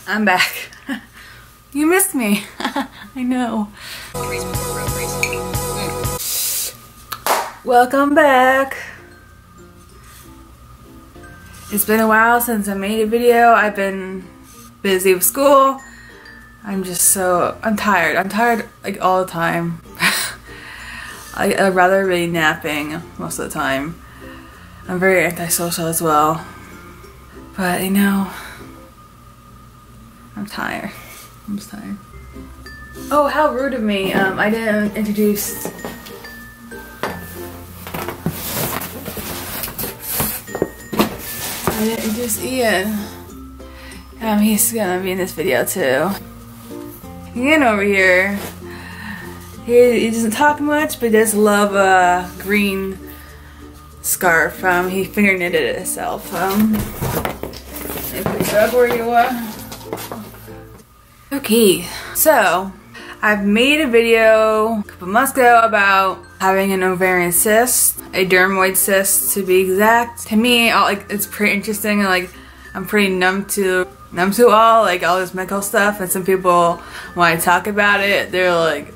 I'm back. You missed me. I know. Welcome back. It's been a while since I made a video. I've been busy with school. I'm tired. I'm tired like all the time. I'd rather be napping most of the time. I'm very antisocial as well. But you know, I'm tired. I'm just tired. Oh, how rude of me. I didn't introduce Ian. He's gonna be in this video too. Ian over here. He doesn't talk much, but he does love a green scarf. He finger knitted it himself. Let me put you up where you are. Okay, so I've made a video a couple months ago about having an ovarian cyst, a dermoid cyst to be exact. To me, it's pretty interesting, and I'm pretty numb to all this medical stuff. And some people, when I talk about it, they're like,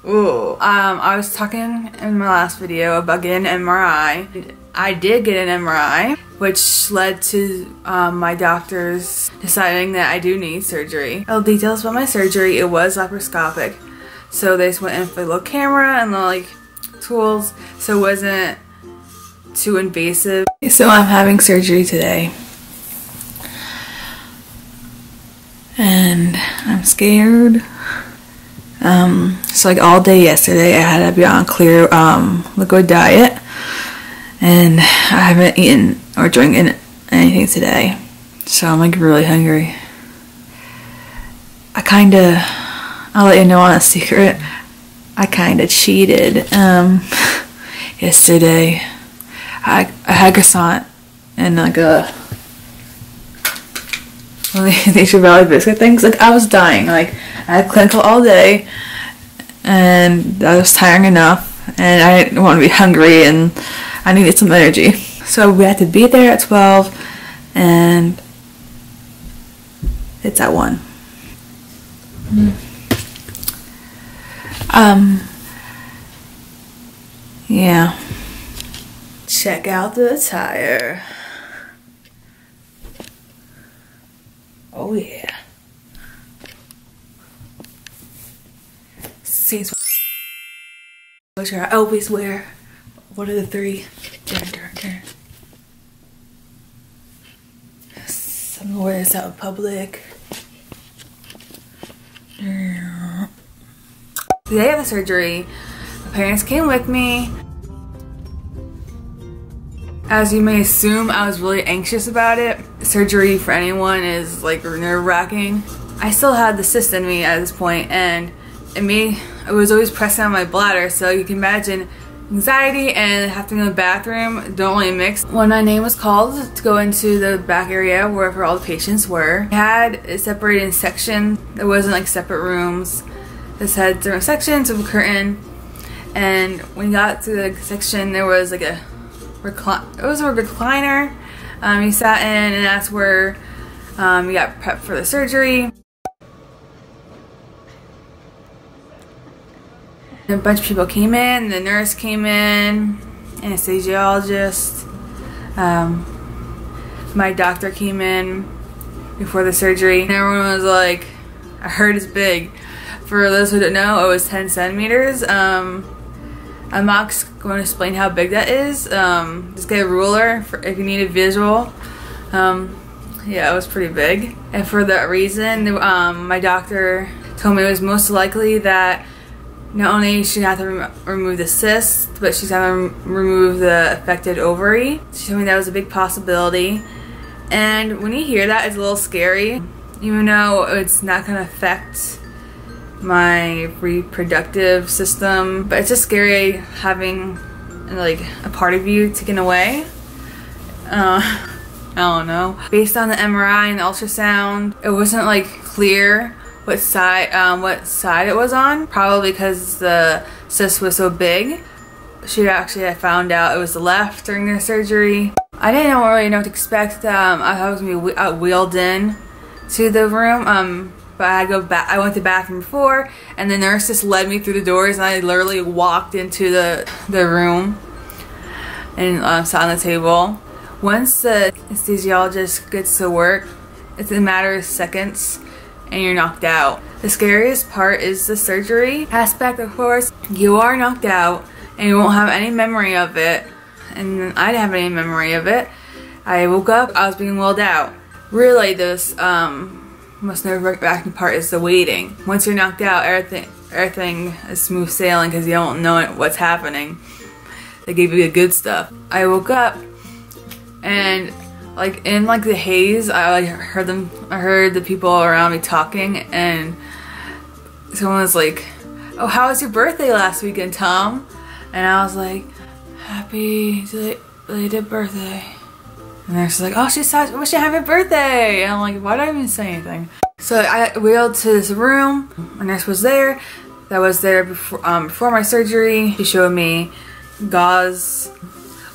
ooh. I was talking in my last video about getting an MRI. I did get an MRI, which led to my doctors deciding that I do need surgery. All details about my surgery, it was laparoscopic. So they just went in for a little camera and little tools, so it wasn't too invasive. So I'm having surgery today. And I'm scared. So all day yesterday I had to be on a clear liquid diet, and I haven't eaten or drinking anything today, so I'm really hungry. I'll let you know on a secret, I kinda cheated yesterday. I had croissant and these Valley biscuit things. I was dying. I had clinical all day, and I was tiring enough, and I didn't want to be hungry, and I needed some energy. So we had to be there at 12, and it's at 1. Yeah. Check out the attire. Oh yeah. Says what I always wear. What are the 3? I'm gonna wear this out in public. The day of the surgery, my parents came with me. As you may assume, I was really anxious about it. Surgery for anyone is nerve-wracking. I still had the cyst in me at this point, and it was always pressing on my bladder, so you can imagine anxiety and having to go to the bathroom don't really mix. When my name was called to go into the back area wherever all the patients were, I had it separated in sections. There wasn't separate rooms. This had different sections with a curtain, and when you got to the section, there was it was a recliner you sat in, and that's where you got prepped for the surgery. A bunch of people came in, the nurse came in, anesthesiologist, my doctor came in before the surgery, and everyone was like, I heard it's big. For those who don't know, it was 10 centimeters. I'm not going to explain how big that is. Just get a ruler if you need a visual. Yeah, it was pretty big. And for that reason, my doctor told me it was most likely that not only she'd have to remove the cyst, but she's going to remove the affected ovary. She told me that was a big possibility. And when you hear that, it's a little scary. Even though it's not going to affect my reproductive system, but it's just scary having a part of you taken away. I don't know. Based on the MRI and the ultrasound, it wasn't clear what side it was on, probably because the cyst was so big. I found out it was the left during the surgery. I didn't really know what to expect. I thought it was going to be wheeled in to the room. But I went to the bathroom before, and the nurse just led me through the doors, and I literally walked into the room and sat on the table. Once the anesthesiologist gets to work, it's a matter of seconds and you're knocked out. The scariest part is the surgery aspect, of course. You are knocked out and you won't have any memory of it. And I didn't have any memory of it. I woke up, I was being wheeled out. Really, this most nerve-wracking part is the waiting. Once you're knocked out, everything is smooth sailing because you don't know what's happening. They gave you the good stuff. I woke up and like in like the haze, I heard the people around me talking, and someone was like, "Oh, how was your birthday last weekend, Tom?" And I was like, "Happy belated birthday." And they're just like, "Oh, she said, wish you happy birthday." And I'm like, why did I even say anything? So I wheeled to this room. My nurse was there. That was there before my surgery. She showed me gauze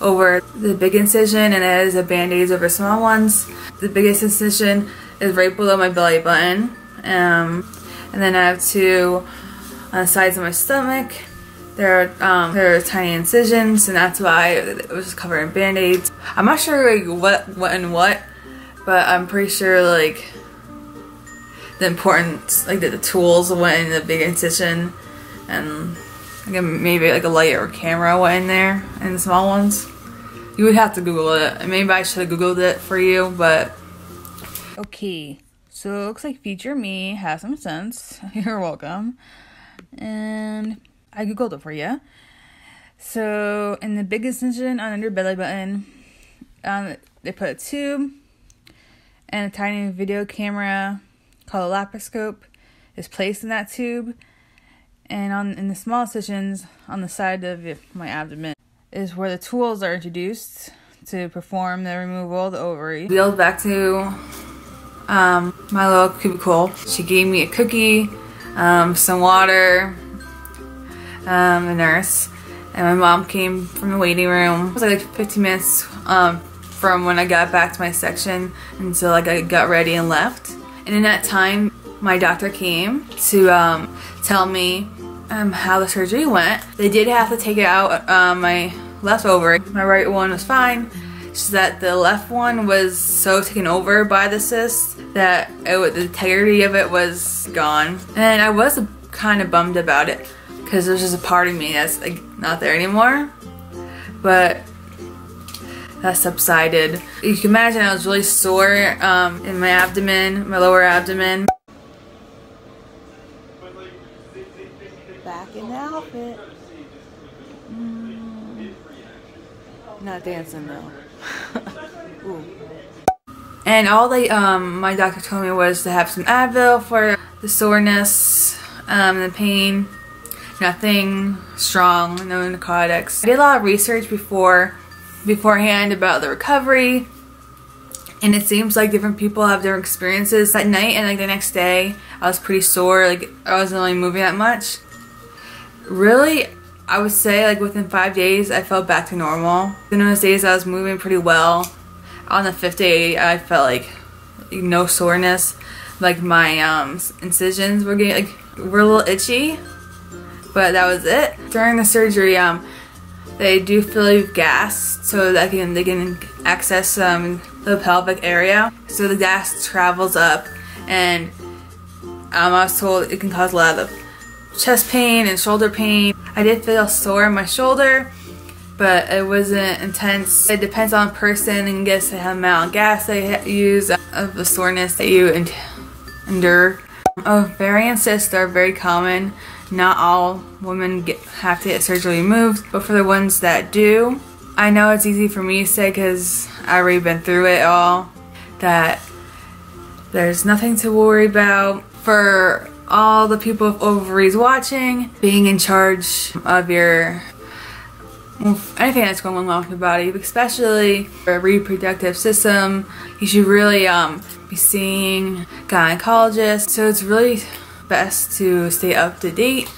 over the big incision, and it is a band-aids over small ones. The biggest incision is right below my belly button. And then I have two on the sides of my stomach. There are tiny incisions, and that's why it was just covered in band-aids. I'm not sure like what, but I'm pretty sure like the importance, like the tools went in the big incision, and like maybe like a light or a camera went in there in the small ones. You would have to Google it. Maybe I should have Googled it for you, but okay. So it looks like future me has some sense. You're welcome. And I Googled it for you. So in the big incision on your belly button, they put a tube and a tiny video camera called a laparoscope is placed in that tube. And in the small incisions on the side of my abdomen is where the tools are introduced to perform the removal of the ovary. Wheeled back to my little cubicle. She gave me a cookie, some water, the nurse, and my mom came from the waiting room. It was like 15 minutes from when I got back to my section until like I got ready and left. And in that time, my doctor came to tell me how the surgery went. They did have to take it out my left ovary. My right one was fine. Just that the left one was so taken over by the cyst that the integrity of it was gone. And I was kind of bummed about it because there's just a part of me that's like not there anymore. But that subsided. You can imagine I was really sore in my abdomen, my lower abdomen. Back in the outfit. Not dancing though. Ooh. And all my doctor told me was to have some Advil for the soreness, the pain. Nothing strong, no narcotics. I did a lot of research beforehand about the recovery, and it seems like different people have different experiences. That night and like the next day, I was pretty sore. Like I wasn't really moving that much. Really, I would say like within 5 days I felt back to normal. In those days I was moving pretty well. On the 5th day I felt like no soreness. Like my incisions were getting were a little itchy, but that was it. During the surgery they do fill you with gas so that they can access the pelvic area. So the gas travels up, and I was told it can cause a lot of chest pain and shoulder pain. I did feel sore in my shoulder, but it wasn't intense. It depends on person and guess the amount of gas they use, of the soreness that you endure. Ovarian cysts are very common. Not all women have to get surgery removed, but for the ones that do, I know it's easy for me to say because I've already been through it all, that there's nothing to worry about. For all the people with ovaries watching, being in charge of anything that's going on with your body, especially your reproductive system, you should really be seeing gynecologists. So it's really best to stay up to date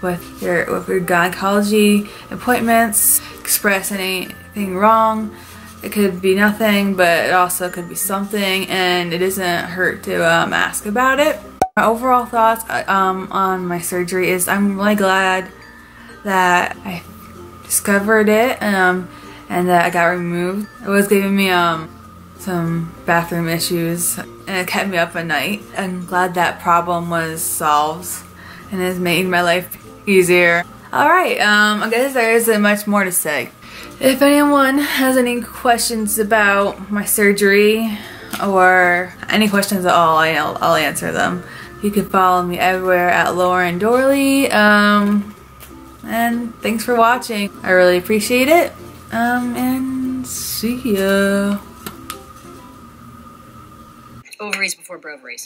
with your gynecology appointments. Express anything wrong It could be nothing, but it also could be something, and it doesn't hurt to ask about it. My overall thoughts on my surgery is I'm really glad that I discovered it and that I got removed. It was giving me some bathroom issues, and it kept me up at night. I'm glad that problem was solved and has made my life easier. Alright, I guess there isn't much more to say. If anyone has any questions about my surgery or any questions at all, I'll answer them. You can follow me everywhere at Lauren Dorley. And thanks for watching. I really appreciate it. And see ya. Ovaries before brovaries.